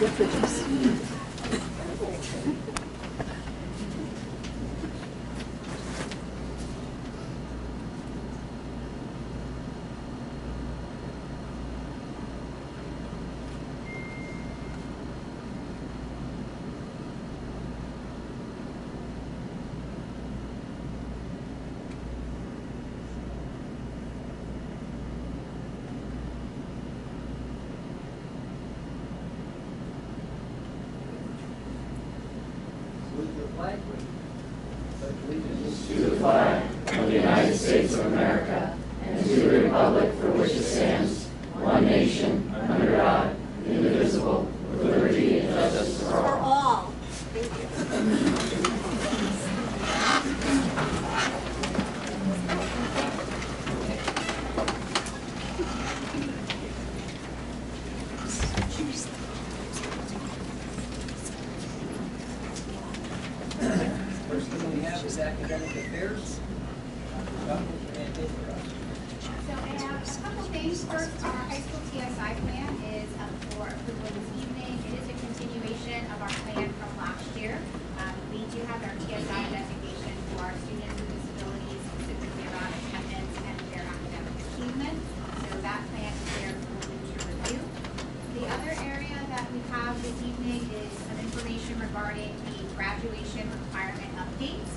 To the flag of the United States of America and to the republic for which it stands, one nation, under God, indivisible, with liberty and justice for all. Thank you. First thing we have is academic affairs. So I have a couple things. First, our high school TSI plan is up for approval this evening. It is a continuation of our plan from last year. We do have our TSI designation for our students with disabilities, specifically around attendance and their academic achievement. So that plan is there for you to review. The other area that we have this evening is some information regarding the graduation requirement updates.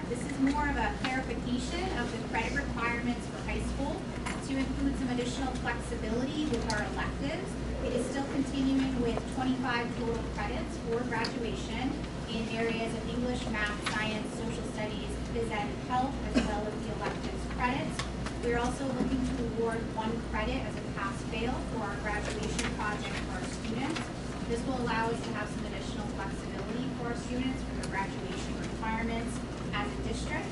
This is more of a clarification of the credit requirements for high school to include some additional flexibility with our electives. It is still continuing with 25 total credits for graduation in areas of English, math, science, social studies, phys ed, and health, as well as the electives credits. We're also looking to award 1 credit as a pass-fail for our graduation project for our students. This will allow us to have some additional flexibility for our students for their graduation requirements as a district.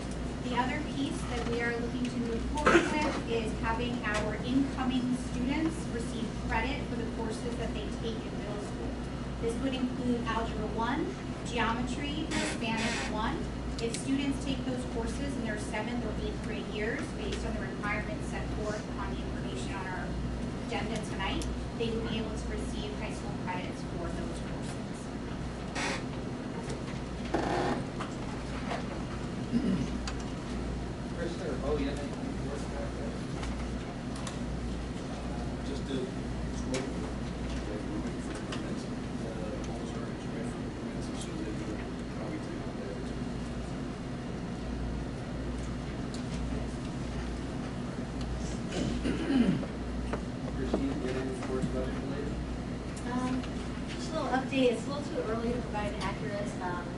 The other piece that we are looking to move forward with is having our incoming students receive credit for the courses that they take in middle school. This would include Algebra 1, Geometry, Spanish 1. If students take those courses in their 7th or 8th grade years, based on the requirements set forth on the information on our agenda tonight, they will be able to receive high school credits for those courses. Krista, oh, yeah, Just to smoke, we're waiting for the permits. Homes are ready for the permits, as soon as they do it, probably take on that. Christine, do you have any for us budget related? Just a little update. It's a little too early to provide an accurate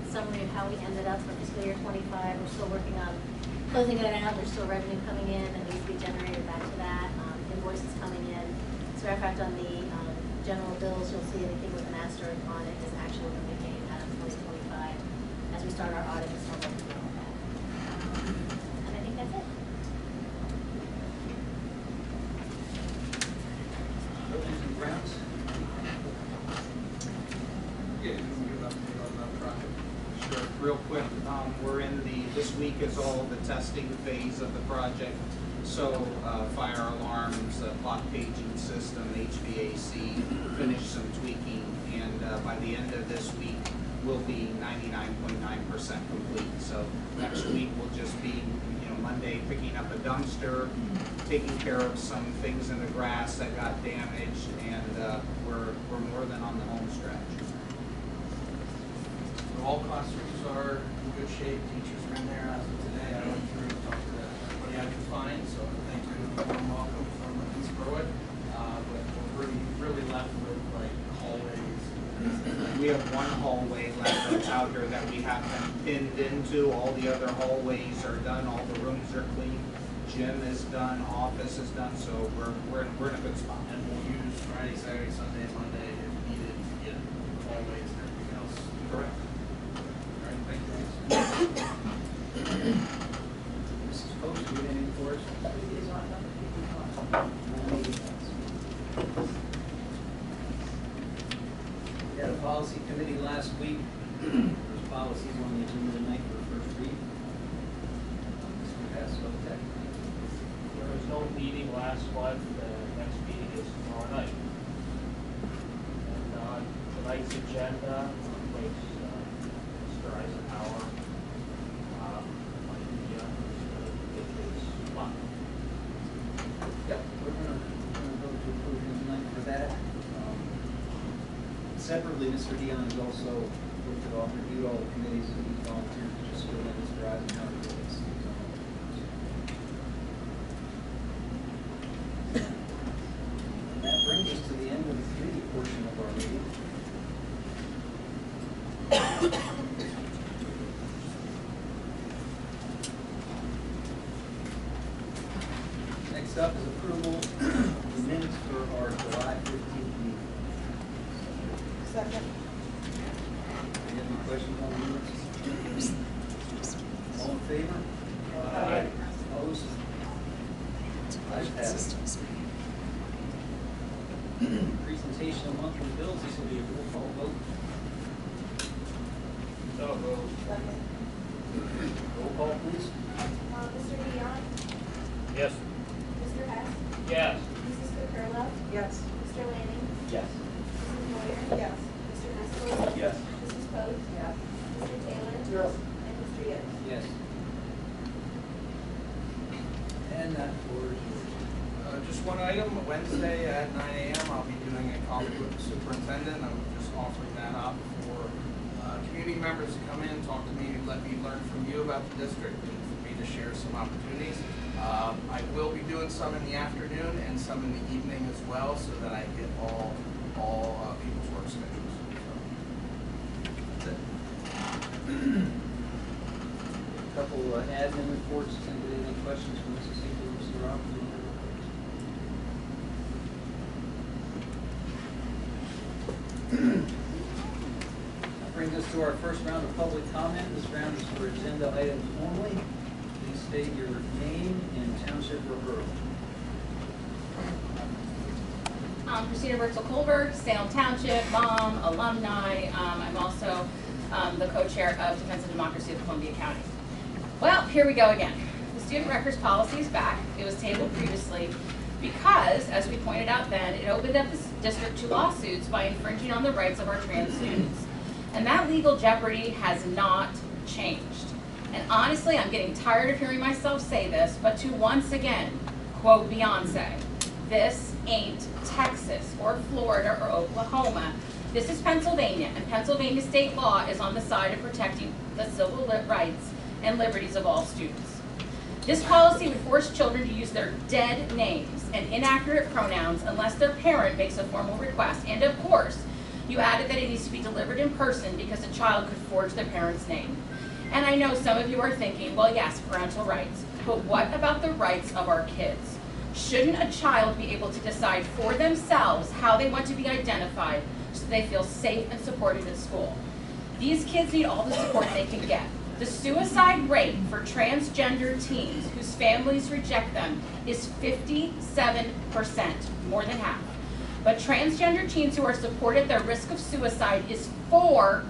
summary of how we ended up for fiscal year 25. We're still working on closing it out. There's still revenue coming in that needs to be generated back to that. Invoices coming in. As a matter of fact, on the general bills, you'll see anything with an asterisk on it is actually what we gained out of 2025. As we start our audit, we'll start working on that. And I think that's it. Buildings and grounds? Yeah, you can give an update on that project. Sure, real quick, we're in this week is all the testing phase of the project. So fire alarms, clock paging system, HVAC, finish some tweaking, and by the end of this week, we'll be 99.9% complete. So next week will just be, Monday picking up a dumpster, taking care of some things in the grass that got damaged, and we're more than on the home stretch. So all classrooms are in good shape. Teachers are in there as of today. I went through and talked to everybody I could find. So thank you and a warm welcome from East Berwick. But we're really left with like hallways. We have one hallway left that's out here that we haven't pinned into. All the other hallways are done. All the rooms are clean. Gym is done. Office is done. So we're in a good spot. And we'll use Friday, Saturday, Sunday, Monday if needed to get hallways and everything else. Correct. All right, thank you. Mrs. Post, do you have anything for us? We had a policy committee last week. There's policies on the agenda tonight for the first read. Mr. Pascoe. There was no meeting last month. The next meeting is tomorrow night. And tonight's tonight's agenda, place Mr. Eisenhower on the spot. Yep, we're gonna vote to approve him tonight for that. Separately, Mr. Dion has also looked at all, reviewed all the committees and he's volunteered to just fill in Mr. Eisenhower. And that brings us to the end of the committee portion of our meeting. Next up is approval of the minutes for our July 15th meeting. Second. Any other questions on the minutes? All in favor? Aye. Opposed? Ayes have it. Presentation of monthly bills, this will be a roll call vote. So moved. Second. Roll call, please. Mr. Dion, Yes. Mr. Hess, Yes. Mrs. Capurlo, Yes. Mr. Lanning, Yes. Mrs. Moyer, Yes. Mr. Escalante, Yes. Mrs. Post, Yes. Mr. Taylor, Yes. and Mr. Yips. Yes. And that floor is yours. Just one item, Wednesday at 9 a.m. I'll be doing a coffee with the superintendent. I'm just offering that up for community members to come in, talk to me, let me learn from you about the district, and for me to share some opportunities. I will be doing some in the afternoon and some in the evening as well, so that I get all people's work schedules. So, that's it. A couple admin reports. Does anybody have any questions for Mrs. Hinkle or Mr. Rob? That brings us to our first round of public comment. This round is for agenda items only. Please state your name and township or borough. Christina Bertzel-Colberg, Salem Township, mom, alumni. I'm also the co-chair of Defense of Democracy of Columbia County. Well, here we go again. The student records policy is back. It was tabled previously because, as we pointed out then, it opened up the district to lawsuits by infringing on the rights of our trans students. And that legal jeopardy has not changed. And honestly, I'm getting tired of hearing myself say this, but to once again quote Beyonce, this ain't Texas or Florida or Oklahoma. This is Pennsylvania, and Pennsylvania state law is on the side of protecting the civil rights and liberties of all students. This policy would force children to use their dead names and inaccurate pronouns unless their parent makes a formal request. And of course, you added that it needs to be delivered in person because a child could forge their parent's name. And I know some of you are thinking, well, yes, parental rights, but what about the rights of our kids? Shouldn't a child be able to decide for themselves how they want to be identified so they feel safe and supported in school? These kids need all the support they can get. The suicide rate for transgender teens whose families reject them is 57%, more than half. But transgender teens who are supported, their risk of suicide is 4%.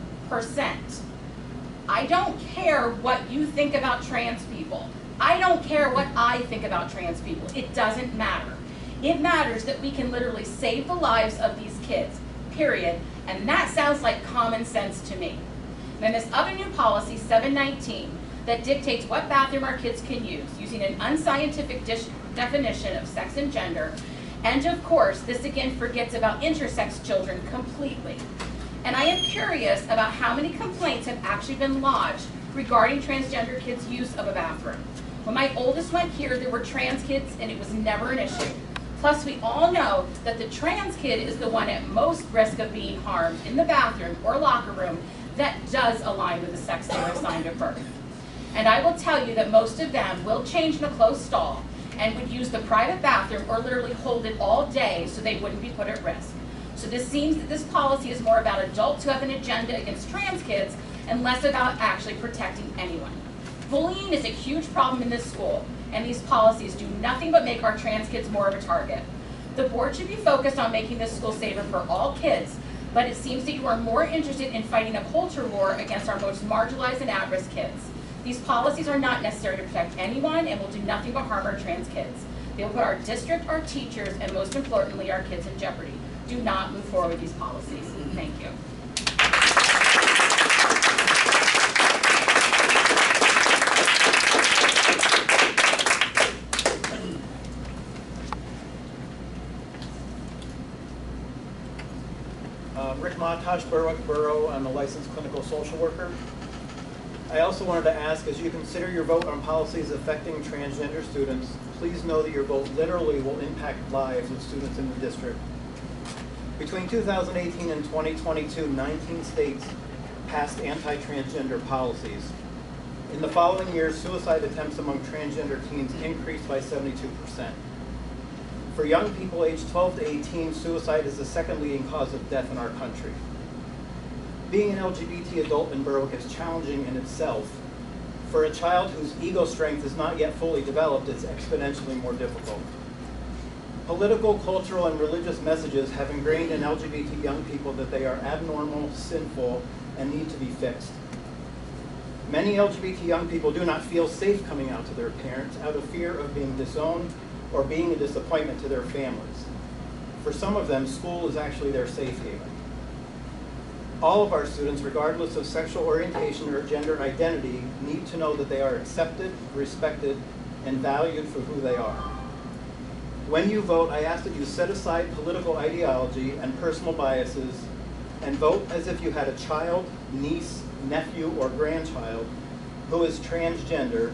I don't care what you think about trans people. I don't care what I think about trans people. It doesn't matter. It matters that we can literally save the lives of these kids, period. And that sounds like common sense to me. Then this other new policy, 719, that dictates what bathroom our kids can use, using an unscientific definition of sex and gender. And of course, this again forgets about intersex children completely. And I am curious about how many complaints have actually been lodged regarding transgender kids' use of a bathroom. When my oldest went here, there were trans kids and it was never an issue. Plus, we all know that the trans kid is the one at most risk of being harmed in the bathroom or locker room that does align with the sex they were assigned at birth. And I will tell you that most of them will change in a closed stall and would use the private bathroom or literally hold it all day so they wouldn't be put at risk. So this seems that this policy is more about adults who have an agenda against trans kids and less about actually protecting anyone. Bullying is a huge problem in this school, and these policies do nothing but make our trans kids more of a target. The board should be focused on making this school safer for all kids, but it seems that you are more interested in fighting a culture war against our most marginalized and at-risk kids. These policies are not necessary to protect anyone and will do nothing but harm our trans kids. They will put our district, our teachers, and most importantly, our kids in jeopardy. Do not move forward with these policies. Thank you. Rick Montage, Berwick Borough. I'm a licensed clinical social worker. I also wanted to ask, as you consider your vote on policies affecting transgender students, please know that your vote literally will impact lives of students in the district. Between 2018 and 2022, 19 states passed anti-transgender policies. In the following years, suicide attempts among transgender teens increased by 72%. For young people aged 12 to 18, suicide is the second leading cause of death in our country. Being an LGBT adult in Berwick is challenging in itself. For a child whose ego strength is not yet fully developed, it's exponentially more difficult. Political, cultural, and religious messages have ingrained in LGBT young people that they are abnormal, sinful, and need to be fixed. Many LGBT young people do not feel safe coming out to their parents out of fear of being disowned or being a disappointment to their families. For some of them, school is actually their safe haven. All of our students, regardless of sexual orientation or gender identity, need to know that they are accepted, respected, and valued for who they are. When you vote, I ask that you set aside political ideology and personal biases and vote as if you had a child, niece, nephew, or grandchild who is transgender,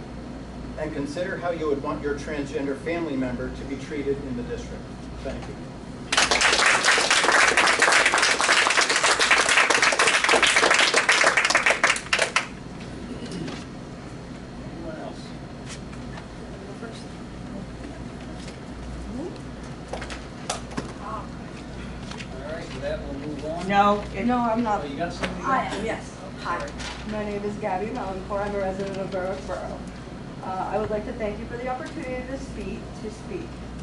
and consider how you would want your transgender family member to be treated in the district. Thank you. No, No, I'm not. Oh, you got something? I am, yes. Hi. My name is Gabby Melancourt. I'm a resident of Berwick Borough. I would like to thank you for the opportunity to speak.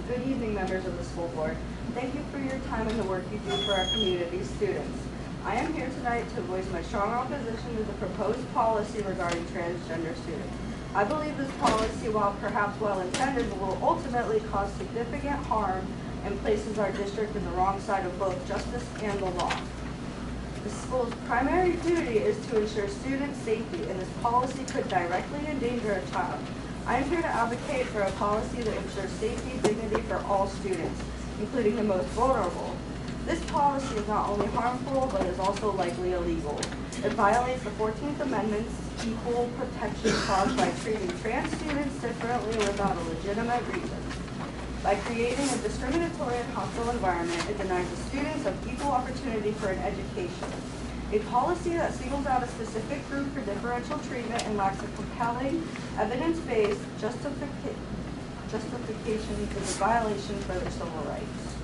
Good evening, members of the school board. Thank you for your time and the work you do for our community students. I am here tonight to voice my strong opposition to the proposed policy regarding transgender students. I believe this policy, while perhaps well-intended, will ultimately cause significant harm and places our district in the wrong side of both justice and the law. The school's primary duty is to ensure student safety, and this policy could directly endanger a child. I am here to advocate for a policy that ensures safety and dignity for all students, including the most vulnerable. This policy is not only harmful, but is also likely illegal. It violates the 14th Amendment's equal protection clause by treating trans students differently without a legitimate reason. By creating a discriminatory and hostile environment, it denies the students of equal opportunity for an education. A policy that singles out a specific group for differential treatment and lacks a compelling, evidence-based justification is a violation for their civil rights.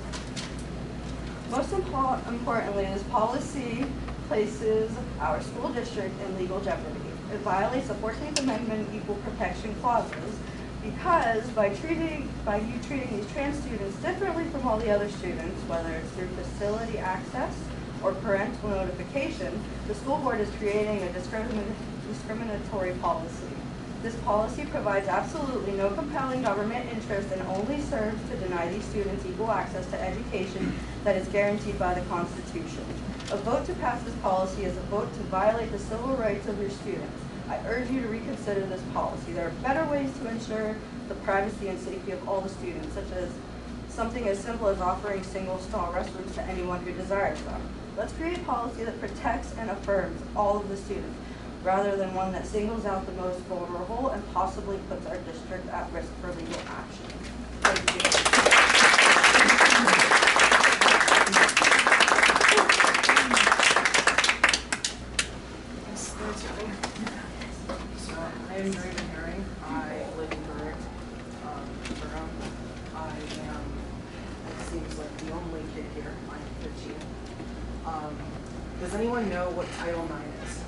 Most importantly, this policy places our school district in legal jeopardy. It violates the 14th Amendment equal protection clauses, because by you treating these trans students differently from all the other students, whether it's through facility access or parental notification, the school board is creating a discriminatory policy. This policy provides absolutely no compelling government interest and only serves to deny these students equal access to education that is guaranteed by the Constitution. A vote to pass this policy is a vote to violate the civil rights of your students. I urge you to reconsider this policy. There are better ways to ensure the privacy and safety of all the students, such as something as simple as offering single-stall restrooms to anyone who desires them. Let's create a policy that protects and affirms all of the students, rather than one that singles out the most vulnerable and possibly puts our district at risk for legal action. Thank you. I am Draven Herring. I live in Berwick, Borough. I am, it seems like, the only kid here. I'm 15. Does anyone know what Title IX is?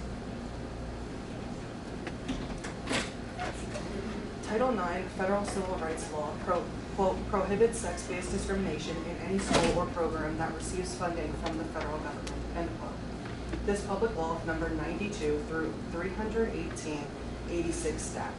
Title IX, Federal Civil Rights Law, quote, prohibits sex-based discrimination in any school or program that receives funding from the federal government, end quote. This public law, number 92 through 318/86 stat.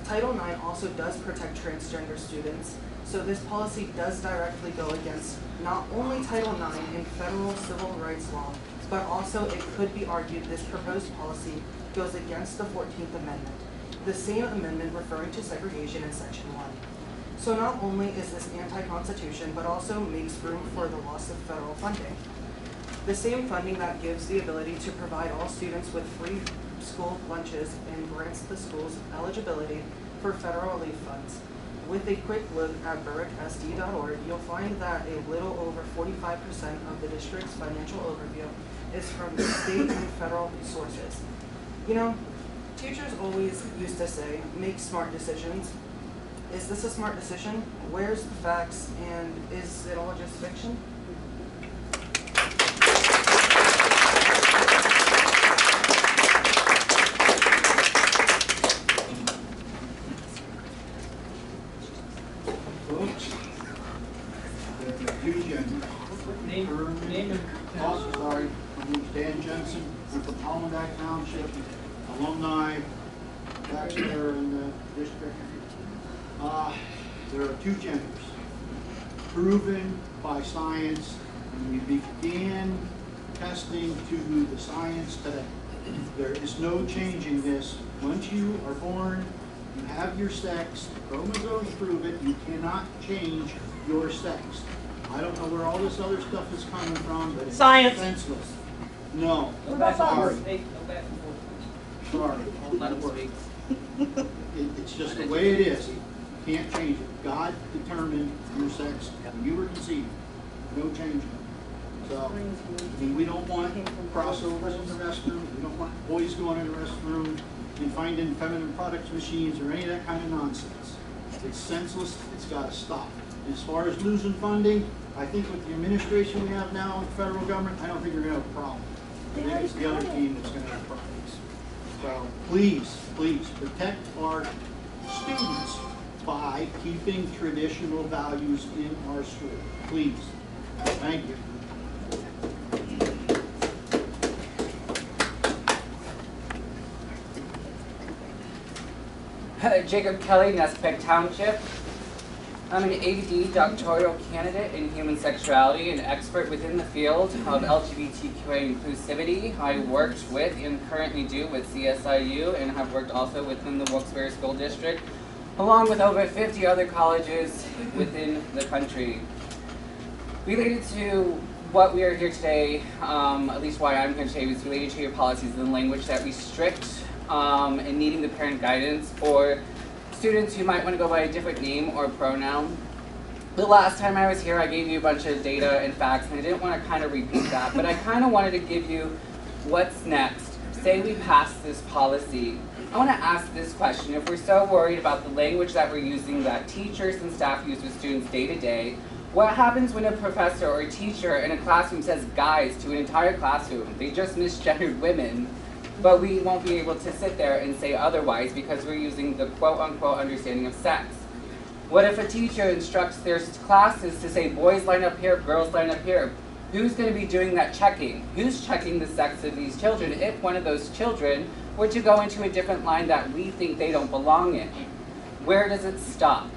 Title IX also does protect transgender students, so this policy does directly go against not only Title IX in federal civil rights law, but also it could be argued this proposed policy goes against the 14th Amendment, the same amendment referring to segregation in Section 1. So not only is this anti-constitution, but also makes room for the loss of federal funding. The same funding that gives the ability to provide all students with free school lunches and grants the schools eligibility for federal relief funds. With a quick look at berwicksd.org, you'll find that a little over 45% of the district's financial overview is from state and federal sources. You know, teachers always used to say, make smart decisions. Is this a smart decision? Where's the facts? And is it all just fiction? Sorry, my name is Dan Jensen. I'm from Hollenbeck Township, alumni, taxpayer in the district. There are two genders, proven by science, and we began testing to the science today. There is no changing this. Once you are born, you have your sex, chromosomes prove it, you cannot change your sex. I don't know where all this other stuff is coming from, but it's senseless. No. Sorry. Sorry. It's just the way it is. You can't change it. God determined your sex when you were conceived. No changing. So, I mean, we don't want crossovers in the restroom. We don't want boys going in the restroom and finding feminine products machines or any of that kind of nonsense. It's senseless. It's got to stop. As far as losing funding, I think with the administration we have now in the federal government, I don't think we're going to have a problem. I think it's the other team that's going to have problems. So please, please protect our students by keeping traditional values in our school. Please. Thank you. Jacob Kelly, Nespec Township. I'm an AD doctoral candidate in human sexuality and expert within the field of LGBTQA inclusivity. I worked with and currently do with CSIU and have worked also within the Wilkes-Barre School District, along with over 50 other colleges within the country. Related to what we are here today, at least why I'm here today, is related to your policies and the language that restrict and needing the parent guidance for students who might want to go by a different name or pronoun. The last time I was here, I gave you a bunch of data and facts, and I didn't want to kind of repeat that, but I kind of wanted to give you what's next. Say we pass this policy. I want to ask this question. If we're so worried about the language that we're using that teachers and staff use with students day to day, what happens when a professor or a teacher in a classroom says guys to an entire classroom? They just misgendered women. But we won't be able to sit there and say otherwise because we're using the quote-unquote understanding of sex. What if a teacher instructs their classes to say boys line up here, girls line up here? Who's going to be doing that checking? Who's checking the sex of these children if one of those children were to go into a different line that we think they don't belong in? Where does it stop?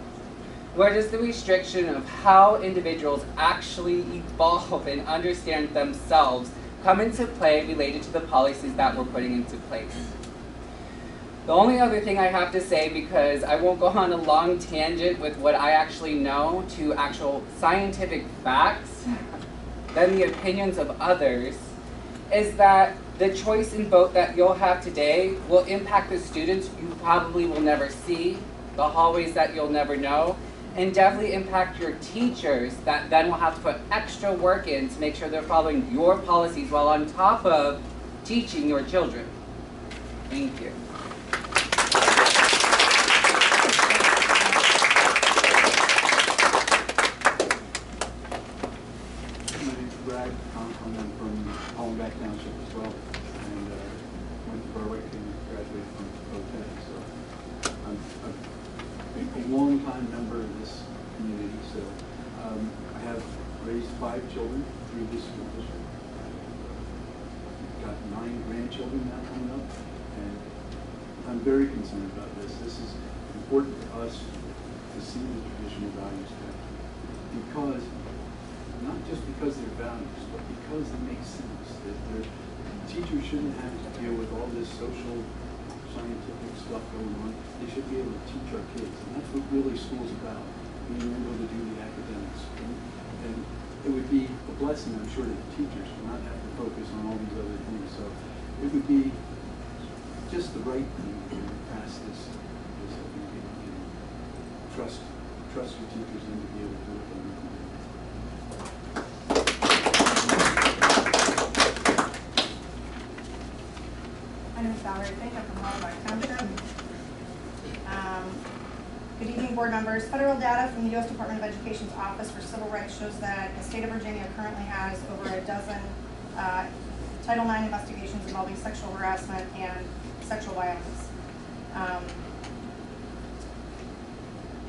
Where does the restriction of how individuals actually evolve and understand themselves come into play related to the policies that we're putting into place? The only other thing I have to say, because I won't go on a long tangent with what I actually know to actual scientific facts, than the opinions of others, is that the choice and vote that you'll have today will impact the students you probably will never see, the hallways that you'll never know, and definitely impact your teachers that then will have to put extra work in to make sure they're following your policies while on top of teaching your children. Thank you. My name's Brad. I'm from Hollenbeck Township as well, and went to Berwick and graduated from OTED. So I'm a long-time member of this community. So I have raised 5 children through this school district. I've got 9 grandchildren now coming up, and I'm very concerned about this. This is important for us to see the traditional values kept, because not just because they're values, but because they make sense. That teachers shouldn't have to deal with all this social, scientific stuff going on. They should be able to teach our kids, and that's what really school's about, being able to do the academics. And it would be a blessing, I'm sure, to the teachers to not have to focus on all these other things. So it would be just the right thing to pass this and trust your teachers and to be able to do what they need to do. My name is Valerie Fink. I'm from Berwick Township. Good evening, board members. Federal data from the U.S. Department of Education's Office for Civil Rights shows that the state of Virginia currently has over a dozen Title IX investigations involving sexual harassment and sexual violence.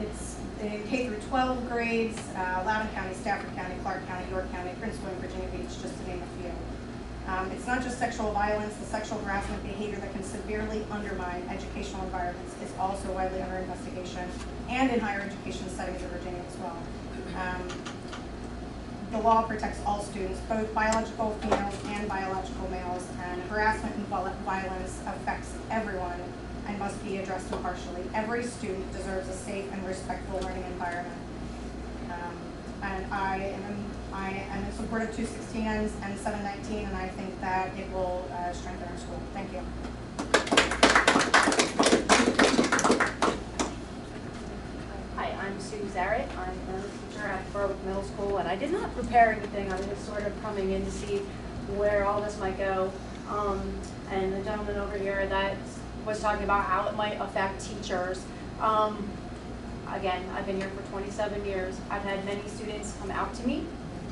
It's in K through 12 grades, Loudoun County, Stafford County, Clark County, York County, Prince William, Virginia Beach, just to name a few. It's not just sexual violence, the sexual harassment behavior that can severely undermine educational environments is also widely under investigation, and in higher education settings in Virginia as well. The law protects all students, both biological females and biological males, and harassment and violence affects everyone and must be addressed impartially. Every student deserves a safe and respectful learning environment. And I am in support of 216 and 719, and I think that it will strengthen our school. Thank you. Hi, I'm Sue Zarrett. I'm a teacher at Berwick Middle School, and I did not prepare anything. I was just sort of coming in to see where all this might go. And the gentleman over here that was talking about how it might affect teachers. Again, I've been here for 27 years. I've had many students come out to me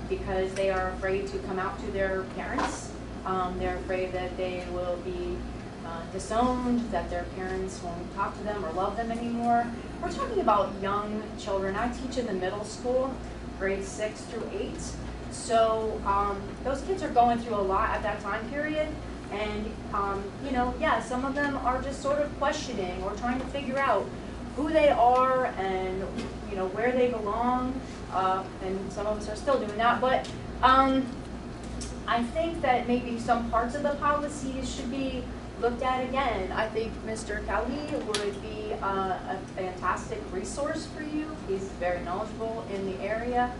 because they are afraid to come out to their parents. They're afraid that they will be disowned, that their parents won't talk to them or love them anymore. We're talking about young children. I teach in the middle school, grades 6 through 8. So those kids are going through a lot at that time period. And, you know, yeah, some of them are just sort of questioning or trying to figure out who they are and, you know, where they belong. And some of us are still doing that. But I think that maybe some parts of the policies should be looked at again. I think Mr. Kelly would be a fantastic resource for you. He's very knowledgeable in the area.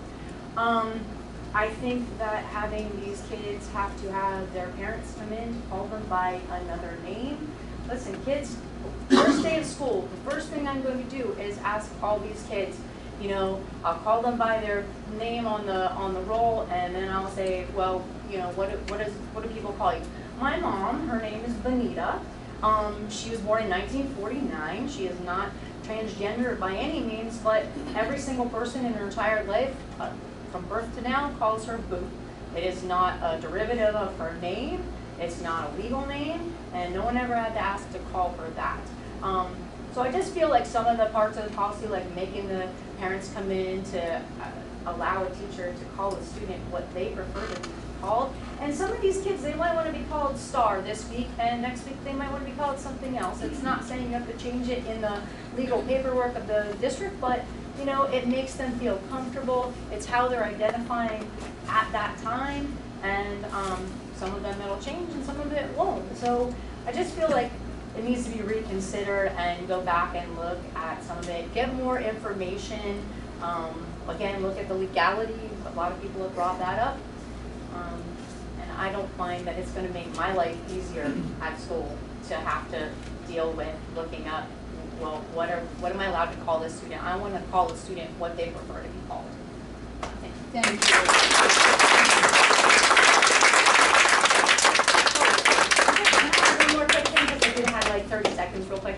I think that having these kids have to have their parents come in to call them by another name. Listen, kids, first day of school, the first thing I'm going to do is ask all these kids, you know, I'll call them by their name on the roll, and then I'll say, well, you know, what do people call you? My mom, her name is Benita. She was born in 1949. She is not transgender by any means, but every single person in her entire life, from birth to now, calls her Boo. It is not a derivative of her name. It's not a legal name, and no one ever had to ask to call her that. So I just feel like some of the parts of the policy, like making the parents come in to allow a teacher to call a student what they prefer to be called. And some of these kids, they might want to be called Star this week, and next week they might want to be called something else. It's not saying you have to change it in the legal paperwork of the district, but you know, it makes them feel comfortable. It's how they're identifying at that time, and some of them it'll change and some of it won't. So I just feel like it needs to be reconsidered and go back and look at some of it, get more information. Again, look at the legality. A lot of people have brought that up. And I don't find that it's going to make my life easier at school to have to deal with looking up, well, what am I allowed to call this student? I want to call a student what they prefer to be called. Thank you. One more quick thing, because I did have like 30 seconds real quick.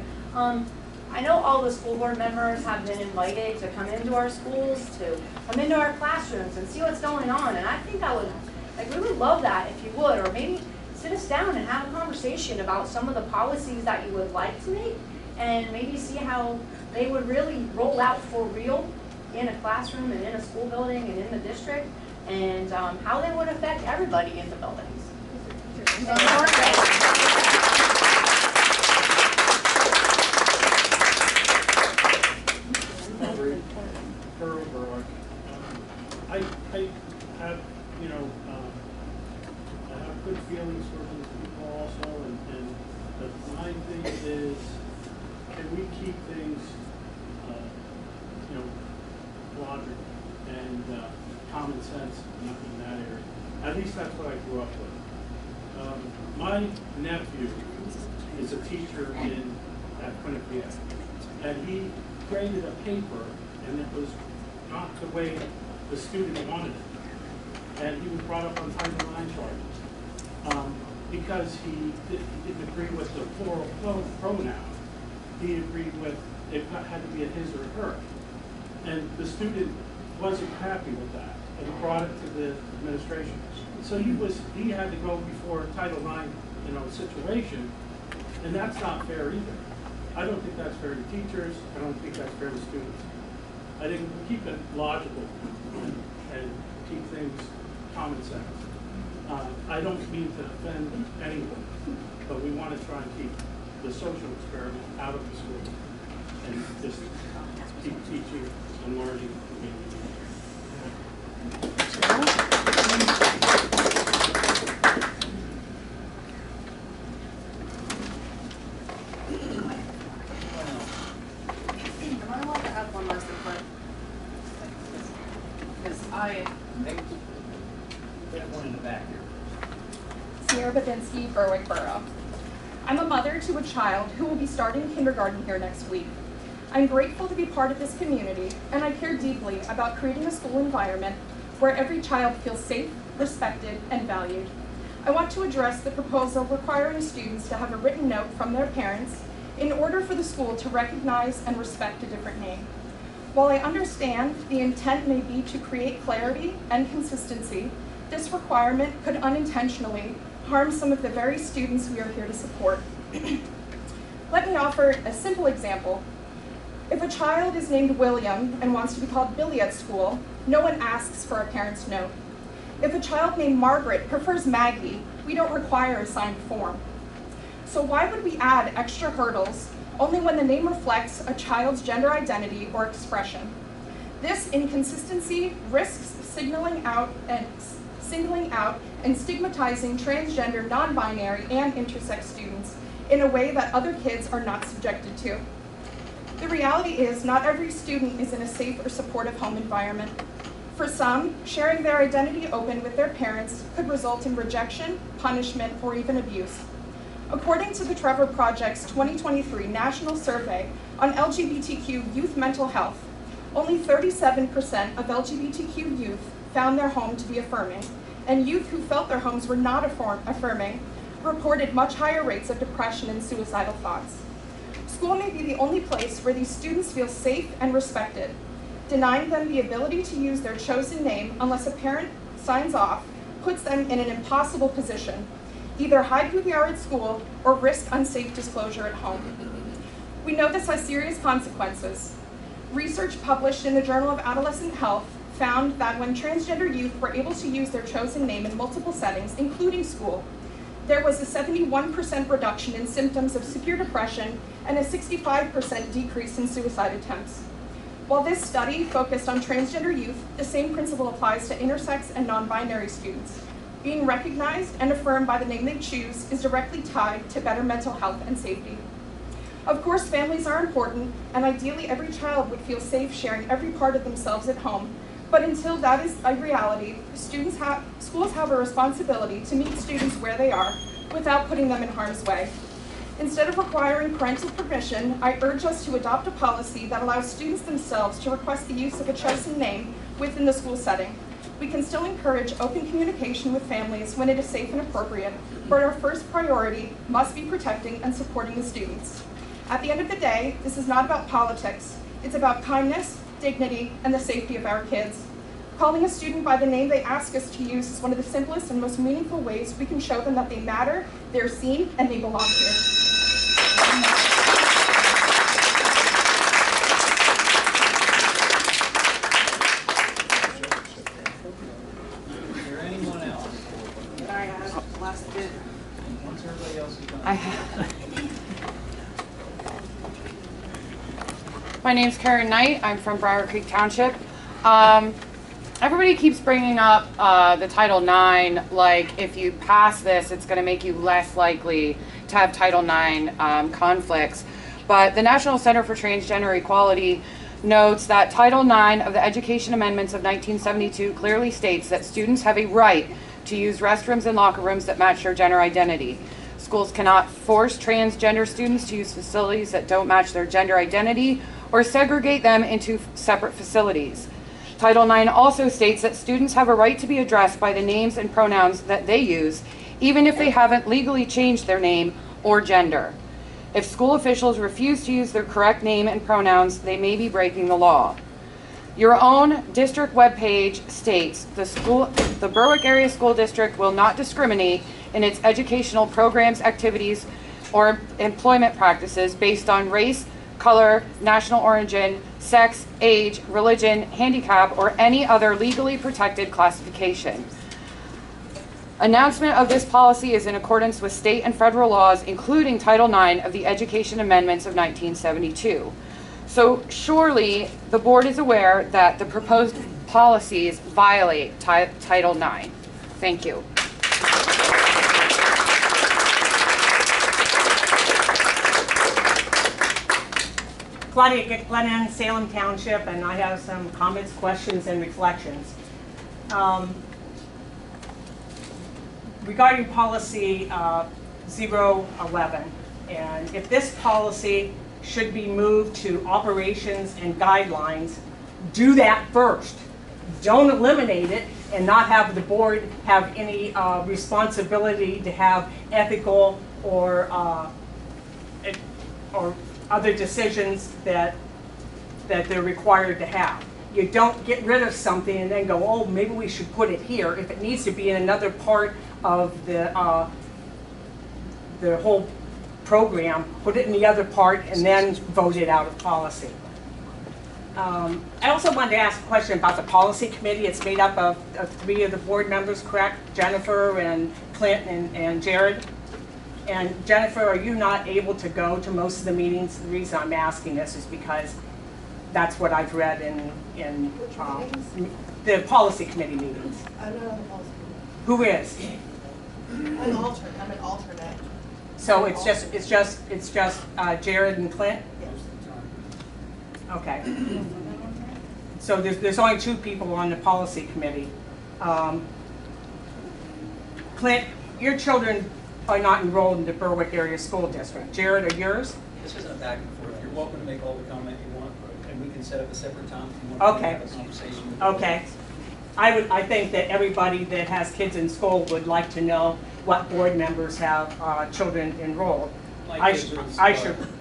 I know all the school board members have been invited to come into our schools, to come into our classrooms and see what's going on, and I think I would really love that if you would, or maybe sit us down and have a conversation about some of the policies that you would like to make, and maybe see how they would really roll out for real in a classroom and in a school building and in the district, and how they would affect everybody in the buildings. Berwick. I have, you know, I have good feelings for these people also, and the main thing is, can we keep things, you know, logical? and common sense in that area. At least that's what I grew up with. My nephew is a teacher at Quinnipiac, and he graded a paper, and it was not the way the student wanted it. And he was brought up on Title IX charges because he didn't agree with the plural pronoun. He agreed with it had to be a his or her. And the student wasn't happy with that and brought it to the administration. So he had to go before Title IX, situation, and that's not fair either. I don't think that's fair to teachers. I don't think that's fair to students. I think we keep it logical and keep things common sense. I don't mean to offend anyone, but we want to try and keep the social experiment out of the school and just keep teaching and learning. Am I allowed to have one last input? Because I One in the back here. Sierra Babinski, Berwick Borough. I'm a mother to a child who will be starting kindergarten here next week. I'm grateful to be part of this community, and I care deeply about creating a school environment where every child feels safe, respected, and valued. I want to address the proposal requiring students to have a written note from their parents in order for the school to recognize and respect a different name. While I understand the intent may be to create clarity and consistency, this requirement could unintentionally harm some of the very students we are here to support. Let me offer a simple example. If a child is named William and wants to be called Billy at school, no one asks for a parent's note. If a child named Margaret prefers Maggie, we don't require a signed form. So why would we add extra hurdles only when the name reflects a child's gender identity or expression? This inconsistency risks singling out and stigmatizing transgender, non-binary, and intersex students in a way that other kids are not subjected to. The reality is not every student is in a safe or supportive home environment. For some, sharing their identity open with their parents could result in rejection, punishment, or even abuse. According to the Trevor Project's 2023 National Survey on LGBTQ youth mental health, only 37% of LGBTQ youth found their home to be affirming, and youth who felt their homes were not affirming reported much higher rates of depression and suicidal thoughts. School may be the only place where these students feel safe and respected. Denying them the ability to use their chosen name unless a parent signs off puts them in an impossible position. Either hide who they are at school or risk unsafe disclosure at home. We know this has serious consequences. Research published in the Journal of Adolescent Health found that when transgender youth were able to use their chosen name in multiple settings, including school, there was a 71% reduction in symptoms of severe depression and a 65% decrease in suicide attempts. While this study focused on transgender youth, the same principle applies to intersex and non-binary students. Being recognized and affirmed by the name they choose is directly tied to better mental health and safety. Of course, families are important, and ideally every child would feel safe sharing every part of themselves at home. But until that is a reality, schools have a responsibility to meet students where they are without putting them in harm's way. Instead of requiring parental permission, I urge us to adopt a policy that allows students themselves to request the use of a chosen name within the school setting. We can still encourage open communication with families when it is safe and appropriate, but our first priority must be protecting and supporting the students. At the end of the day, this is not about politics. It's about kindness, dignity, and the safety of our kids. Calling a student by the name they ask us to use is one of the simplest and most meaningful ways we can show them that they matter, they're seen, and they belong here. Is there anyone else? I have last bid. Once everybody else is done. I have. My name's Karen Knight. I'm from Briar Creek Township. Everybody keeps bringing up the Title IX, like if you pass this, it's going to make you less likely to have Title IX conflicts. But the National Center for Transgender Equality notes that Title IX of the Education Amendments of 1972 clearly states that students have a right to use restrooms and locker rooms that match their gender identity. Schools cannot force transgender students to use facilities that don't match their gender identity or segregate them into separate facilities. Title IX also states that students have a right to be addressed by the names and pronouns that they use, even if they haven't legally changed their name or gender. If school officials refuse to use their correct name and pronouns, they may be breaking the law. Your own district webpage states the Berwick Area School District will not discriminate in its educational programs, activities, or employment practices based on race, color, national origin, sex, age, religion, handicap, or any other legally protected classification. Announcement of this policy is in accordance with state and federal laws, including Title IX of the Education Amendments of 1972. So surely the board is aware that the proposed policies violate Title IX. Thank you. Claudia Glennon, Salem Township, and I have some comments, questions, and reflections. Regarding policy 011, and if this policy should be moved to operations and guidelines, do that first. Don't eliminate it and not have the board have any responsibility to have ethical or other decisions that they're required to have. You don't get rid of something and then go, oh, maybe we should put it here. If it needs to be in another part of the whole program, put it in the other part and then vote it out of policy. I also wanted to ask a question about the policy committee. It's made up of 3 of the board members, correct? Jennifer and Clint and Jared. And Jennifer, are you not able to go to most of the meetings? The reason I'm asking this is because that's what I've read in the policy committee meetings. I'm not on the policy committee. Who is? I'm an alternate. So it's just Jared and Clint? Yes. Okay. So there's only 2 people on the policy committee. Clint, your children are not enrolled in the Berwick Area School District. Jared, are yours? This isn't a back and forth. You're welcome to make all the comment you want, and we can set up a separate time if you want to have a conversation with Okay. I think that everybody that has kids in school would like to know what board members have children enrolled. My kids are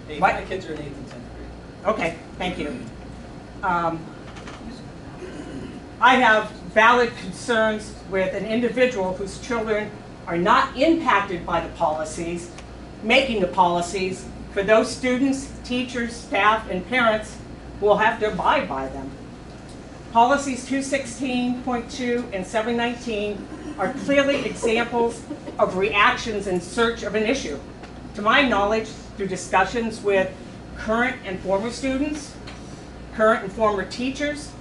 in My kids are in 8th and 10th grade. Okay, thank you. I have valid concerns with an individual whose children are not impacted by the policies, making the policies for those students, teachers, staff, and parents who will have to abide by them. Policies 216.2 and 719 are clearly examples of reactions in search of an issue. To my knowledge, through discussions with current and former students, current and former teachers,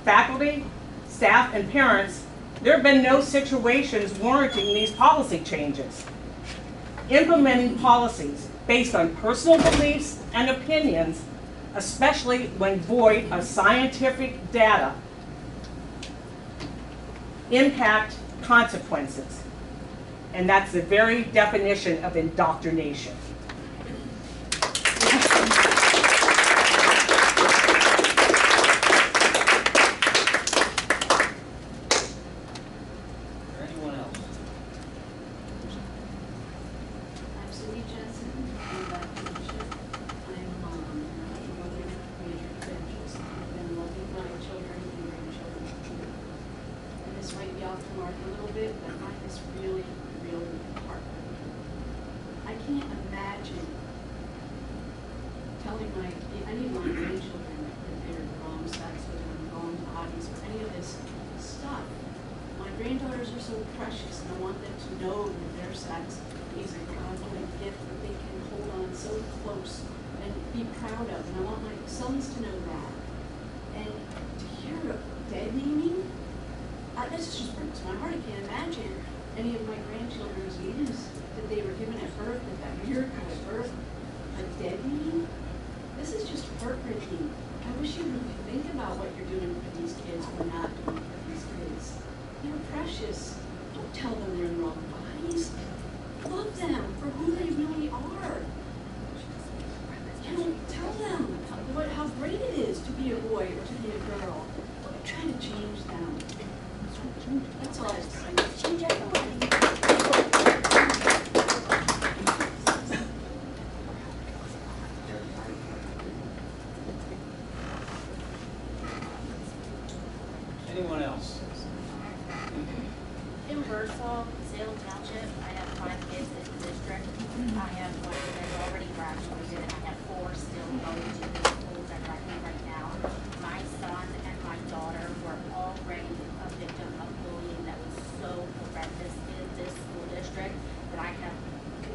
faculty, staff, and parents, there have been no situations warranting these policy changes. Implementing policies based on personal beliefs and opinions, especially when void of scientific data, impact consequences. And that's the very definition of indoctrination. This is just heartbreaking. I wish you would just don't tell them they're in the wrong bodies. Love them for who they really are. You don't tell them how great it is to be a boy or to be a girl. Don't try to change them. That's all I have to say. Change everybody. Anyone else? In Birdsall, Salem Township, I have 5 kids in the district. I have 1 that's already graduated, and I have 4 still going to the schools I'm writing right now. My son and my daughter were already a victim of bullying that was so horrendous in this school district that I have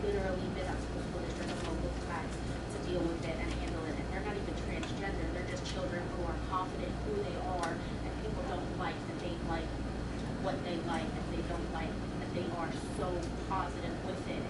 literally been up to the school district multiple times to deal with it and handle it. And they're not even transgender, they're just children who are confident who they are, and people don't like that they like what they like and they don't like that they are so positive with it.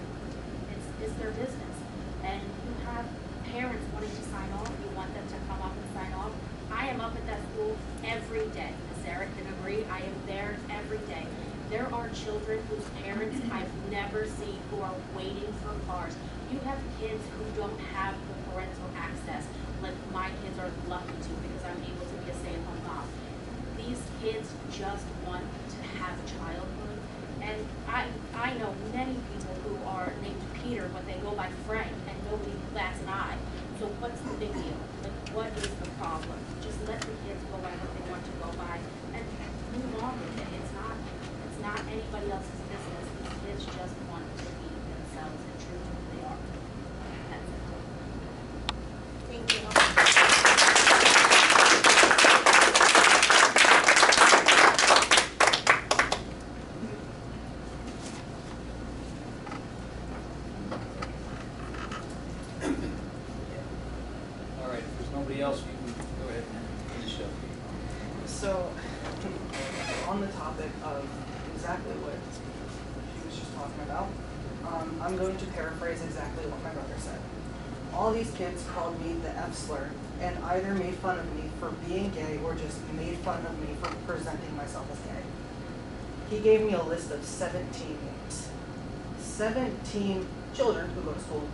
It's their business. And you have parents wanting to sign off, you want them to come up and sign off. I am up at that school every day. As Eric can agree, I am there every day. There are children whose parents I've never seen who are waiting for cars. You have kids who don't have the parental access, like my kids are lucky to because I'm able to be a stay-at-home mom. These kids just want to have childhood. And I know many people who are named Peter, but they go by Frank, and nobody bats an eye. So what's the big deal? Like, what is the problem? Just let the kids go by what they want to go by and move on with it. It's not anybody else's business. These kids just want to be themselves and true to who they are. That's it. Thank you. All right, if there's nobody else, you can go ahead and finish up. So, on the topic of exactly what she was just talking about, I'm going to paraphrase exactly what my brother said. All these kids called me the F slur and either made fun of me for being gay or just made fun of me for presenting myself as gay. He gave me a list of 17 names. 17 children who go to school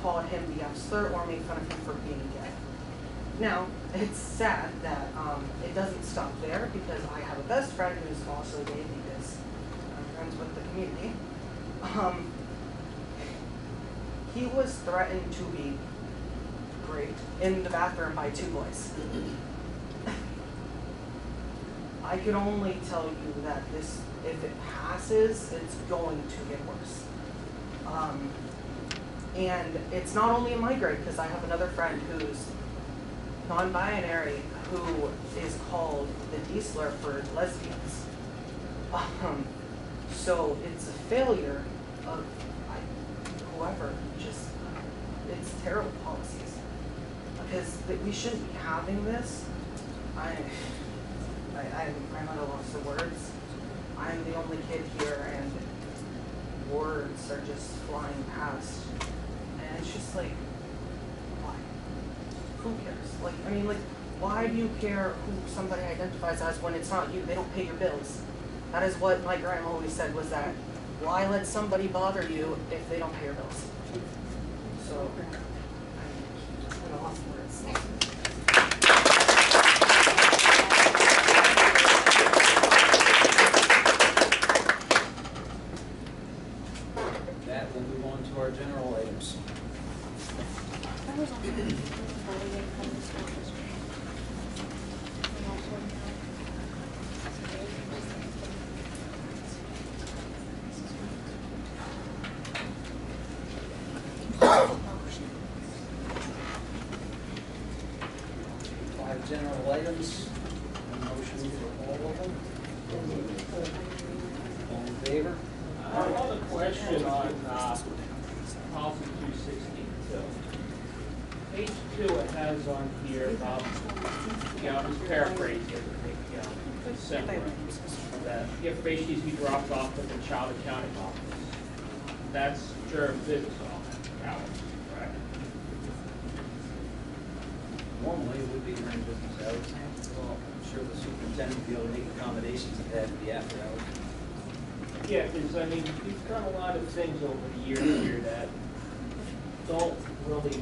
called him the F slur or made fun of him for being gay. Now, it's sad that it doesn't stop there because I have a best friend who's also gay because I'm friends with the community. He was threatened to be raped in the bathroom by 2 boys. I can only tell you that this, if it passes, it's going to get worse. And it's not only in my grade, because I have another friend who's non-binary who is called the D-slur for lesbians. So it's a failure of whoever, just, it's terrible policies. Because we shouldn't be having this. I'm at a loss of words. I'm the only kid here and words are just flying past. And it's just like, why? Who cares? Like, I mean, like, why do you care who somebody identifies as when it's not you? They don't pay your bills. That is what my grandma always said, was that, why let somebody bother you if they don't pay your bills? So, I'm at a loss of words. That, we'll move on to our general items. Five general items, a motion for all of them. All in favor? I have a question on policy 262. Page 2, it has on here about, I'm just paraphrasing it to make it simpler, that information needs to be dropped off at the child accounting office. That's during business hours, correct? Normally, it would be during business hours. Well, I'm sure the superintendent will be able to make accommodations if they have to be after hours. Yeah, because I mean, we've done a lot of things over the years here that don't really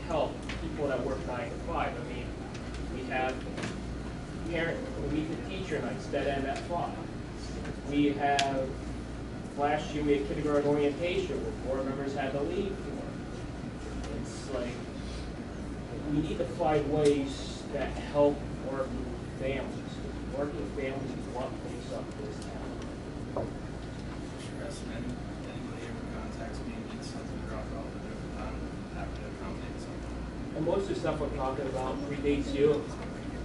help people that work 9 to 5. I mean, we have we have teacher nights that end at 5. We have, last year we had kindergarten orientation where board members had to leave for. It's like, we need to find ways that help working families. Working families is what makes up this town. Anybody ever contacts me and needs something dropped off at a different time, I'm happy to accommodate something. And most of the stuff we're talking about predates you.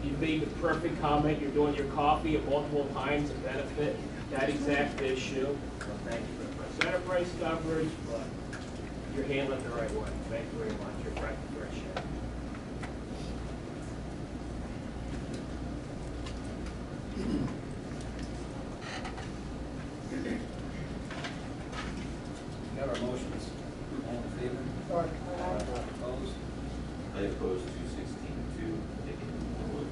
You made the perfect comment, you're doing your coffee at multiple times to benefit that exact issue. So thank you for the enterprise coverage, but you're handling it the right way. Thank you very much. You're breath of fresh air. Got our motions. All in favor? Opposed? I oppose 216 taking forward.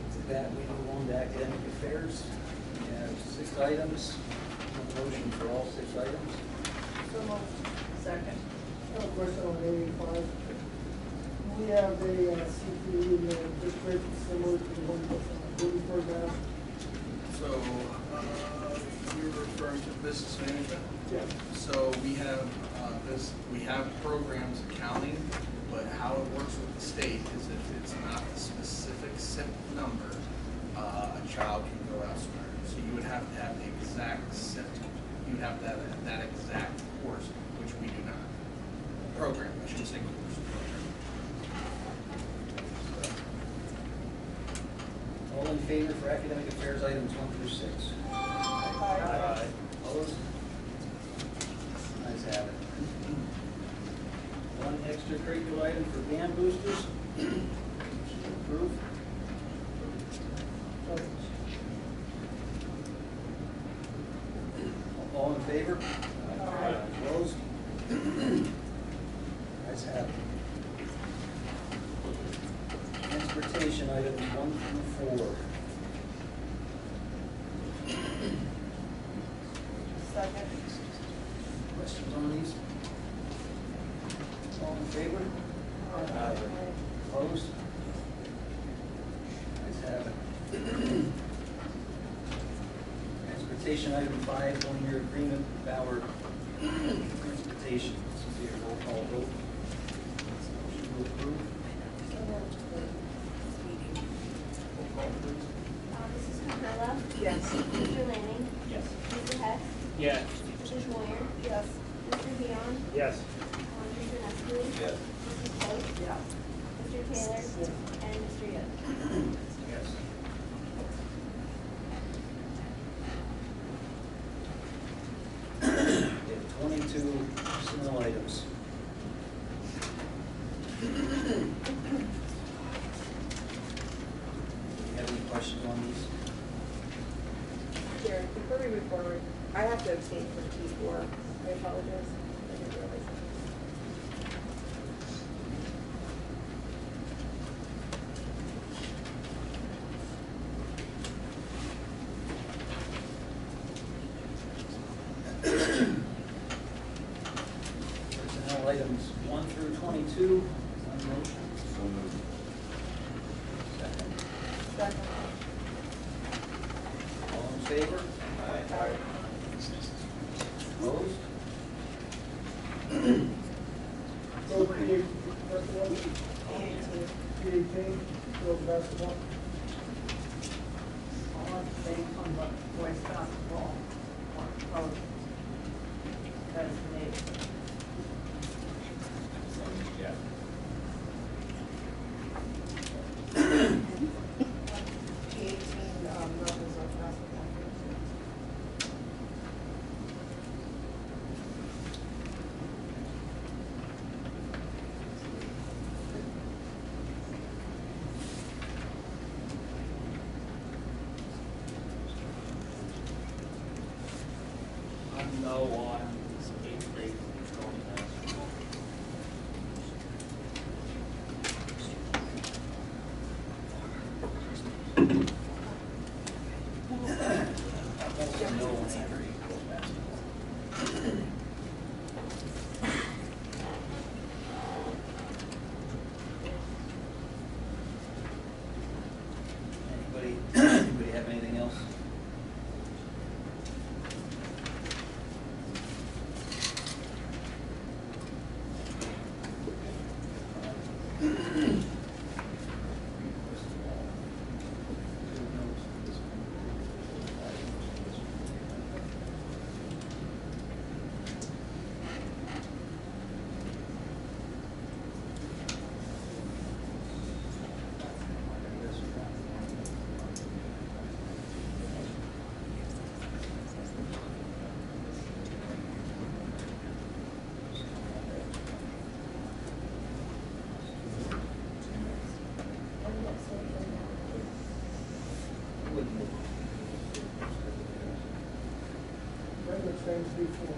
With that, we move on to academic affairs. We have 6 items. Motion for all 6 items. So moved. Second. I have a question on 85. We have a CPE in the district similar to the one that Williamsburg has. So, you're referring to business management? Yeah. So we have we have programs accounting, but how it works with the state is if it's not a specific SIP number, a child can go elsewhere. So you would have to have the exact SIP. You would have to have that exact course, which we do not. Program, I shouldn't say course, program. All in favor for academic affairs items 1 through 6? Aye. Opposed? Ayes have it. One extracurricular item for band boosters. Approve. All in favor? Aye. Opposed? Ayes have it. Transportation items 1 through 4. Second. Questions on these? All in favor? Aye. Opposed? Ayes have it. Transportation item 5, 1-year agreement with Bauer Transportation. This will be a roll call vote. Motion to approve. Roll call, please. Mrs. Capella? Yes. Mr. Lanning? Yes. Mr. Hess? Yes. Mrs. Moyer? Yes. Mr. Dion? Yes. Mr. Nestle? Yes. Mrs. Post? Yeah. Mr. Taylor? Yes. And Mr. Yoder? Yes. We have 22 personnel items. Do you have any questions on these? Jared, before we move forward, I have to abstain from T4. I apologize. I didn't realize that. Personnel items 1 through 22. On motion. So moved. Second. Second. All in favor? Aye. Opposed? So PA, basketball? PA, girls basketball? I want to say on what boys basketball or college. That's the name. Yeah. P18 levels of basketball. No on 8th grade going to school. Anybody have anything else? Redwood stands before.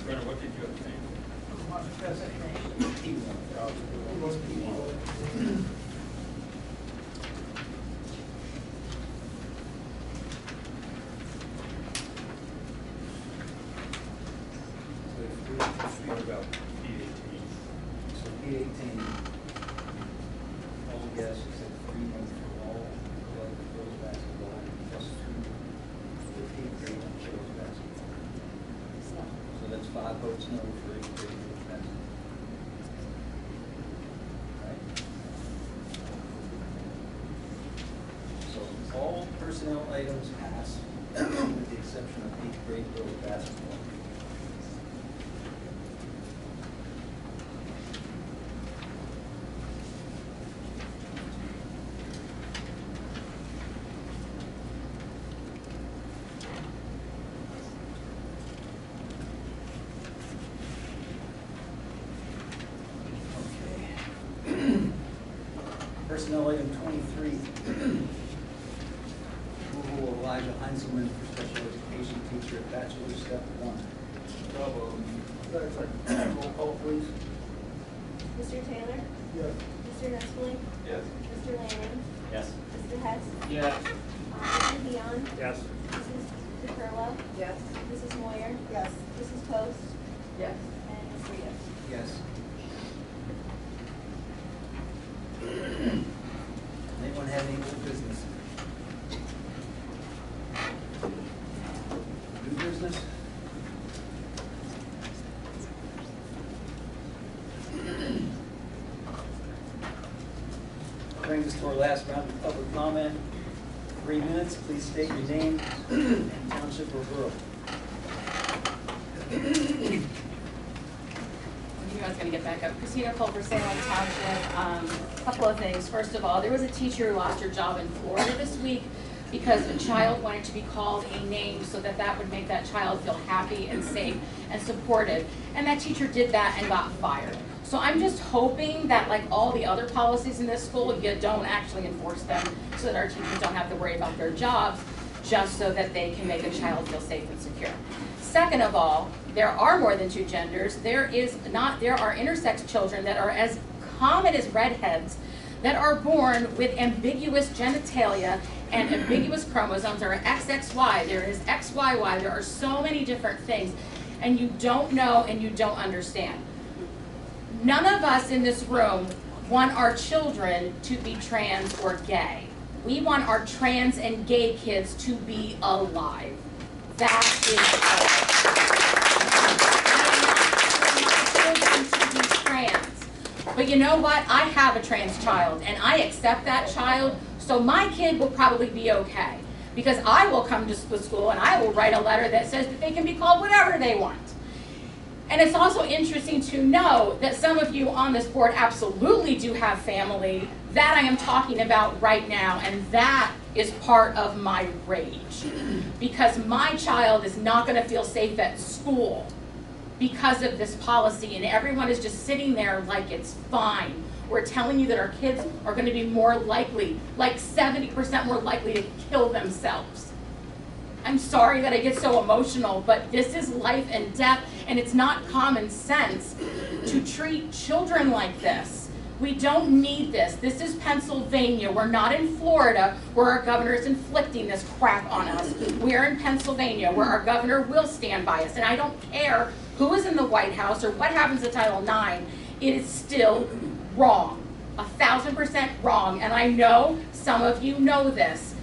Brennan, what did you obtain? What about P18? So P18, all guests except 3 months for all collective girls basketball, plus 2 for 8th grade girls basketball. So that's 5 votes no for 8th grade girls basketball. Right? So all personnel items pass with the exception of 8th grade girls basketball. Personnel item 23, approval of Elijah Heinzelman for special education teacher at bachelor step 1. Roll call, please. Mr. Taylor? Yes. Mr. Nestling? Yes. Mr. Lanning? Yes. Mr. Hess? Yes. Mr. Dion? Yes. Mrs. DeCurlo? Yes. Mrs. Moyer? Yes. Mrs. Post? Yes. And Ms. Rios? Yes. Anyone have any new business? New business? Brings us to our last round of public comment. 3 minutes, please state your name and township or borough. You guys gonna get back up. Christina Culver, Salem Township. Couple of things. First of all, there was a teacher who lost her job in Florida this week because a child wanted to be called a name so that that would make that child feel happy and safe and supported. And that teacher did that and got fired. So I'm just hoping that, like all the other policies in this school, you don't actually enforce them so that our teachers don't have to worry about their jobs, just so that they can make a child feel safe and secure. Second of all, there are more than 2 genders. There are intersex children that are as common as redheads that are born with ambiguous genitalia and ambiguous chromosomes. There are XXY, there is XYY, there are so many different things, and you don't know and you don't understand. None of us in this room want our children to be trans or gay. We want our trans and gay kids to be alive. That is all. I want my children to be trans. But you know what? I have a trans child, and I accept that child, so my kid will probably be okay. Because I will come to the school and I will write a letter that says that they can be called whatever they want. And it's also interesting to know that some of you on this board absolutely do have family. That I am talking about right now, and that is part of my rage. Because my child is not going to feel safe at school because of this policy, and everyone is just sitting there like it's fine. We're telling you that our kids are going to be more likely, like 70% more likely to kill themselves. I'm sorry that I get so emotional, but this is life and death, and it's not common sense to treat children like this. We don't need this. This is Pennsylvania. We're not in Florida where our governor is inflicting this crap on us. We're in Pennsylvania where our governor will stand by us, and I don't care who is in the White House or what happens to Title IX. It is still wrong, 1,000% wrong, and I know some of you know this.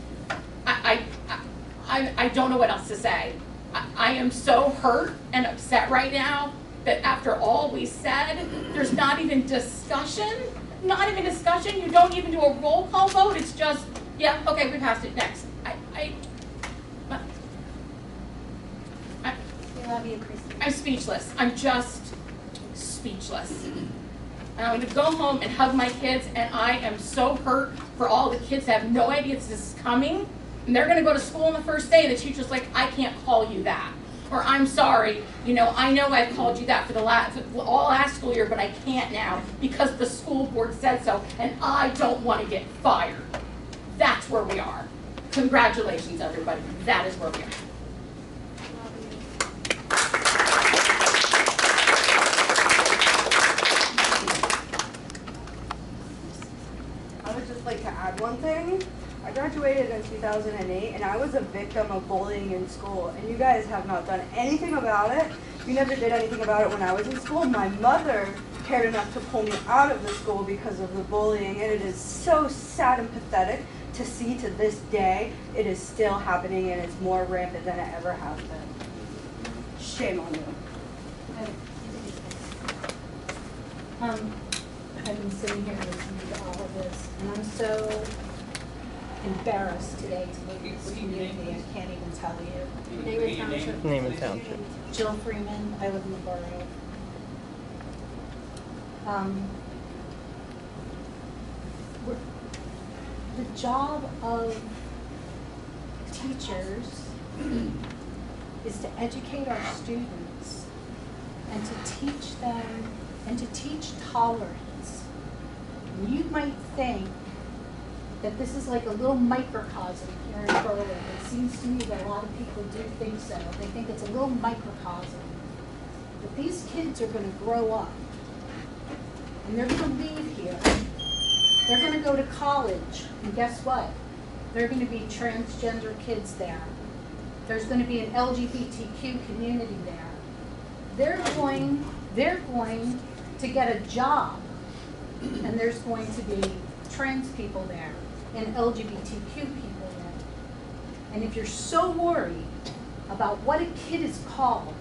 I don't know what else to say. I am so hurt and upset right now that after all we said, there's not even discussion. Not even discussion. You don't even do a roll call vote. It's just, yeah, okay, we passed it. Next. We love you, Christine. I'm speechless. I'm just speechless. And I'm going to go home and hug my kids, and I am so hurt for all the kids that have no idea this is coming. And they're going to go to school on the first day, and the teacher's like, I can't call you that. Or I'm sorry, you know, I know I've called you that for all last school year, but I can't now because the school board said so, and I don't want to get fired. That's where we are. Congratulations, everybody. That is where we are. I would just like to add one thing. I graduated in 2008, and I was a victim of bullying in school, and you guys have not done anything about it. You never did anything about it when I was in school. My mother cared enough to pull me out of the school because of the bullying, and it is so sad and pathetic to see to this day it is still happening, and it's more rampant than it ever has been. Shame on you. I've been sitting here listening to all of this, and I'm so embarrassed today to live in this community. I can't even tell you. Name and township. Name and township. Jill Freeman. I live in the borough. The job of teachers is to educate our students and to teach them and to teach tolerance. And you might think that this is like a little microcosm here in Berwick. It seems to me that a lot of people do think so. They think it's a little microcosm. But these kids are going to grow up, and they're going to leave here. They're going to go to college, and guess what? There are going to be transgender kids there. There's going to be an LGBTQ community there. They're going to get a job, and there's going to be trans people there and LGBTQ people there. And if you're so worried about what a kid is called,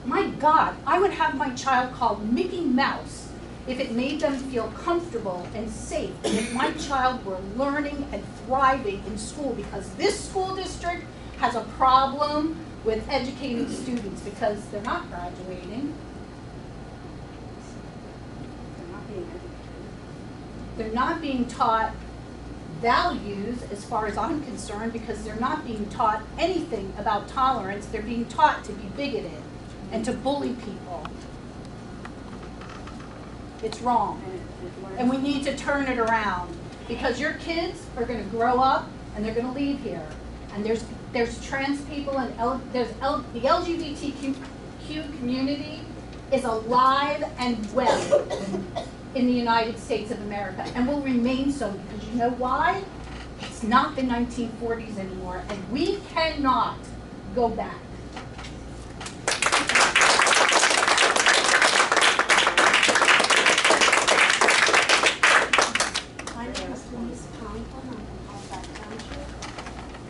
my God, I would have my child called Mickey Mouse if it made them feel comfortable and safe, and if my child were learning and thriving in school, because this school district has a problem with educating students because they're not graduating. They're not being taught values as far as I'm concerned, because they're not being taught anything about tolerance. They're being taught to be bigoted and to bully people. It's wrong. And we need to turn it around, because your kids are going to grow up and they're going to leave here. And there's trans people and the LGBTQ community is alive and well in the United States of America, and will remain so, because you know why? It's not the 1940s anymore, and we cannot go back. My name is Denise Conklin. I'm from Halifax Township,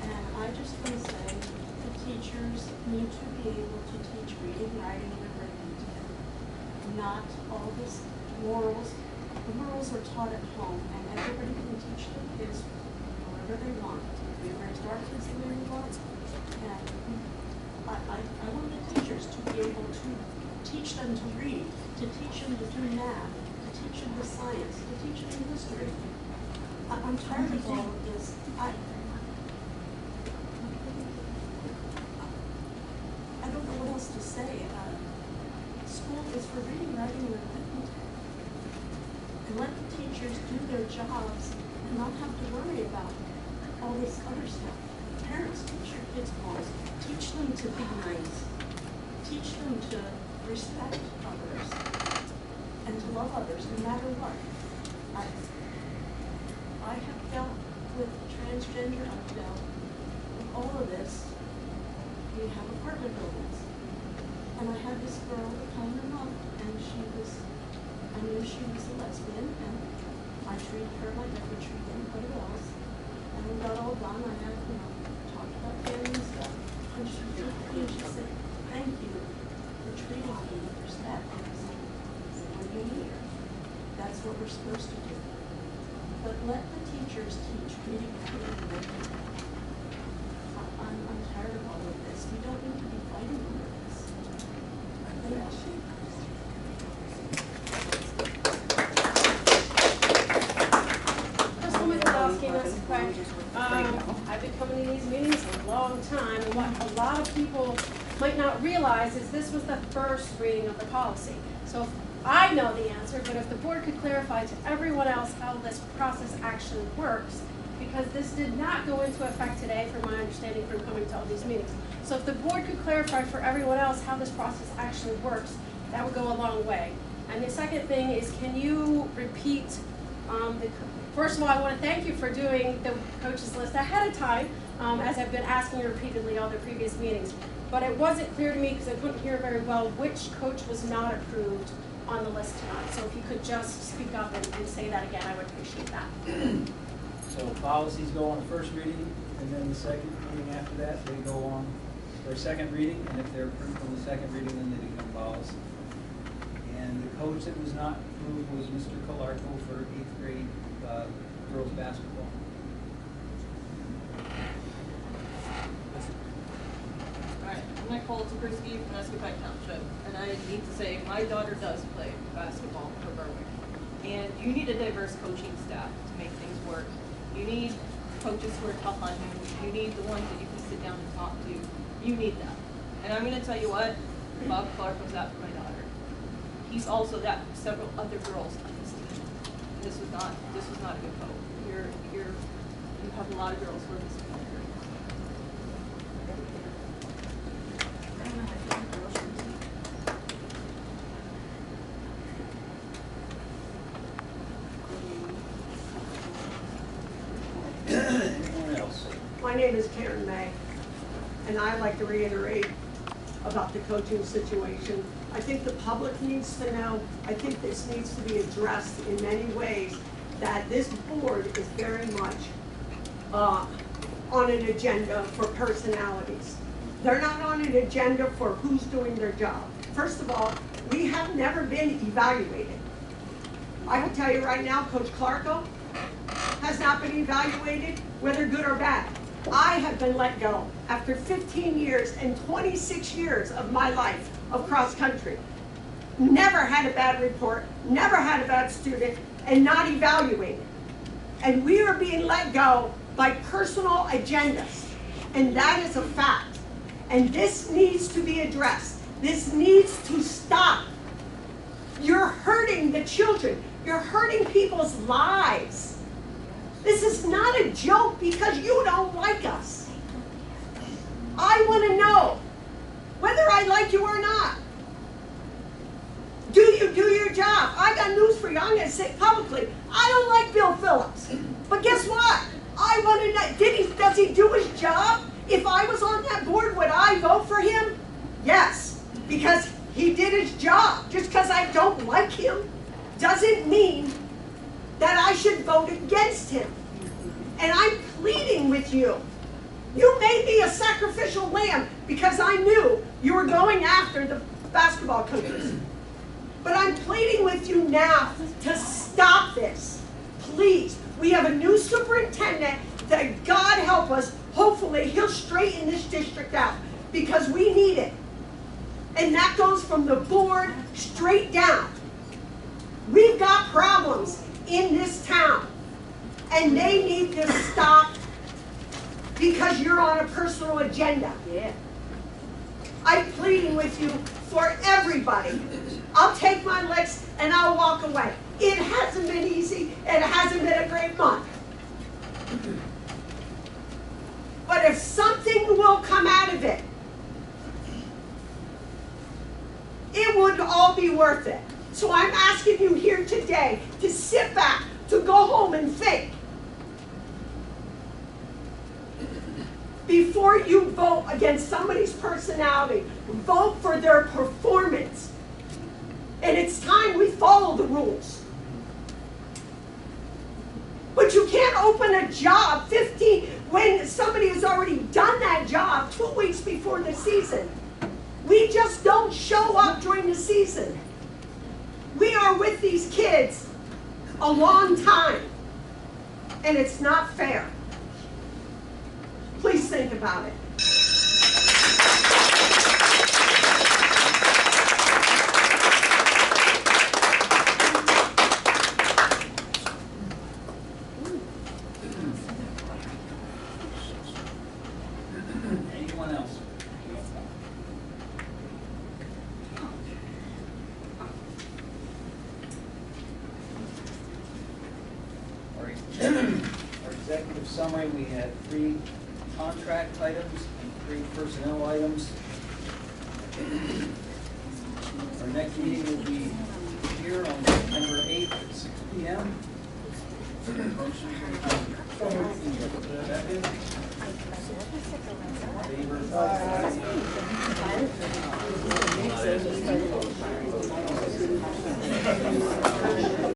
and I just want to say the teachers need to be able to teach reading, writing, and arithmetic. Not all this morals. The morals are taught at home, and everybody can teach their kids whatever whatever they want. We raised our kids the way we want. And I want the teachers to be able to teach them to read, to teach them to do math, to teach them the science, to teach them history. I'm tired of all of this. I don't know what else to say. School is for reading, writing, and arithmetic. And let the teachers do their jobs and not have to worry about all this other stuff. Parents, teach your kids goals. Teach them to be nice. Teach them to respect others and to love others no matter what. I have dealt with transgender, I've dealt with all of this. We have apartment buildings. And I had this girl that came her mom, and I knew she was a lesbian, and I treated her like I would treat anybody else. And we got all done. I had, talked about family and stuff. And she looked at me and she said, "Thank you for treating me with respect." And I said, "What do you need?" That's what we're supposed to do. But let the teachers teach reading, writing, and arithmetic. I'm tired of all of this. We don't need to be fighting over this. Councilwoman Kowalski, Madam Clerk. I've been coming to these meetings a long time, and what a lot of people might not realize is this was the first reading of the policy. So I know the answer, but if the board could clarify to everyone else how this process actually works, because this did not go into effect today, from my understanding from coming to all these meetings. So if the board could clarify for everyone else how this process actually works, that would go a long way. And the second thing is, can you repeat, first of all, I want to thank you for doing the coaches list ahead of time, as I've been asking you repeatedly all the previous meetings. But it wasn't clear to me, because I couldn't hear very well, which coach was not approved on the list tonight. So if you could just speak up and say that again, I would appreciate that. So policies go on the first reading, and then the second reading after that, they go on for a second reading, and if they're approved on the second reading, then they become policy. And the coach that was not approved was Mr. Calarco for 8th grade girls basketball. Alright, I'm Nicole Zabriskie from Escapade Township, and I need to say my daughter does play basketball for Berwick. And you need a diverse coaching staff to make things work. You need coaches who are tough on you. You need the ones that you can sit down and talk to. You need them. And I'm going to tell you what, Bob Clark was that for my daughter. He's also that for several other girls on his team. And this was not a good vote. You have a lot of girls who are disappointed. Anyone else? My name is Karen May, and I'd like to reiterate about the coaching situation. I think the public needs to know, I think this needs to be addressed in many ways, that this board is very much on an agenda for personalities. They're not on an agenda for who's doing their job. First of all, we have never been evaluated. I will tell you right now, Coach Clarko has not been evaluated, whether good or bad. I have been let go after 15 years and 26 years of my life of cross country. Never had a bad report, never had a bad student, and not evaluated. And we are being let go by personal agendas. And that is a fact. And this needs to be addressed. This needs to stop. You're hurting the children. You're hurting people's lives. This is not a joke because you don't like us. I want to know whether I like you or not. Do you do your job? I got news for you. I'm going to say it publicly. I don't like Bill Phillips. But guess what? I want to know, does he do his job? If I was on that board, would I vote for him? Yes, because he did his job. Just because I don't like him doesn't mean that I should vote against him. And I'm pleading with you. You made me a sacrificial lamb because I knew you were going after the basketball coaches. But I'm pleading with you now to stop this. Please. We have a new superintendent that God help us, hopefully he'll straighten this district out because we need it. And that goes from the board straight down. We've got problems in this town and they need to stop because you're on a personal agenda. Yeah. I'm pleading with you for everybody. I'll take my licks and I'll walk away. It hasn't been easy. It hasn't been a great month. But if something will come out of it, it would all be worth it. So I'm asking you here today to sit back, to go home and think. Before you vote against somebody's personality, vote for their performance. And it's time we follow the rules. But you can't open a job 15 when somebody has already done that job 2 weeks before the season. We just don't show up during the season. We are with these kids a long time, and it's not fair. Please think about it. Anyone else? Our executive summary, we had 3 contract items and 3 personnel items. Our next meeting will be here on September 8th at 6 p.m. Motion to adjourn.